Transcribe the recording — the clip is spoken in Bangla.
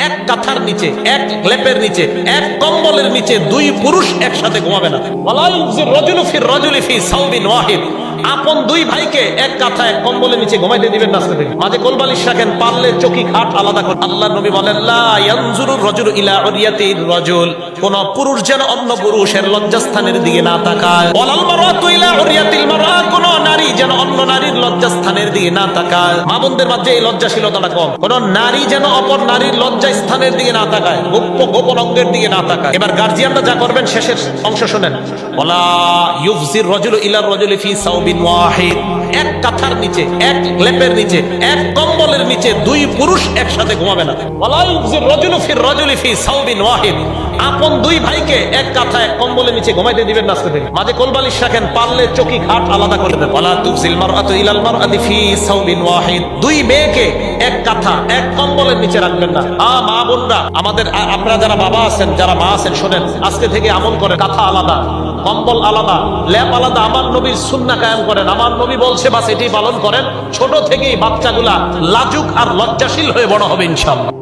এক কাঁথার নিচে, এক লেপের নিচে, এক কম্বলের নিচে দুই পুরুষ একসাথে ঘুমাবে না। ওয়ালা ইউজির রাজুলু ফির রাজুলি ফি সাওবিন ওয়াহিদ, আপন দুই ভাইকে এক কাঁথা এক কম্বলের নিচে ঘুমাইতে দিবেন না। মাঝে কোলবালিশ রাখেন, পারলে চকি খাট আলাদা করে। আল্লাহ নবী বলেন, লা ইয়ানজুরুর রাজুলু ইলা উরিয়াতির রাজুল, কোন পুরুষ যেন অন্য পুরুষের লজ্জাস্থানের দিকে না তাকায়। ওয়ালাল মারআতু ইলা উরিয়াতিল মারআ, কোন নারী যেন অন্য নারীর লজ্জাস্থানের দিকে না তাকায়। মা বোনদের মাঝে এই লজ্জাশীলতাটা কম। কোন নারী যেন অপর নারীর লজ্জা স্থানের দিকে না তাকায়, গোপন অঙ্গের দিকে না তাকায়। এবার গার্জিয়ানরা যা করবেন শেষের অংশ শুনেন। ওয়ালা ইউফজির রাজুলু ইলা রাজুলি ফি সাওবিন ওয়াহিদ, এক কাঁথার নিচে, এক লেপের নিচে, এক কম্বলের নিচে দুই পুরুষ একসাথে ঘুমাবে না। ওয়ালা ইউফজির রাজুলু ফির রাজুলি ফি সাওবিন ওয়াহিদ, আপন দুই ভাইকে এক কাঁথা এক কম্বলের নিচে ঘুমাইতে দিবেন না। মাঝে কোলবালিশ রাখেন, পারলে চকি খাট আলাদা করে দেন। ওয়ালা তুফজিল মারআতু ইলাল মারআতি ফি সাওবিন ওয়াহিদ, দুই মেয়েকে এক কাঁথা এক কম্বলের নিচে রাখবেন না। মা বোনরা আমাদের, আপনারা যারা বাবা আছেন, যারা মা আছেন, শোনেন, আজকে থেকে আমল করেন। কাঁথা আলাদা, কম্বল আলাদা, লেপ আলাদা। আমার নবীর সুন্নাহ কায়েম করেন। আমার নবী বলছে, বাস এটি পালন করেন। ছোট থেকেই বাচ্চাগুলা লাজুক আর লজ্জাশীল হয়ে বড় হবে ইনশাআল্লাহ।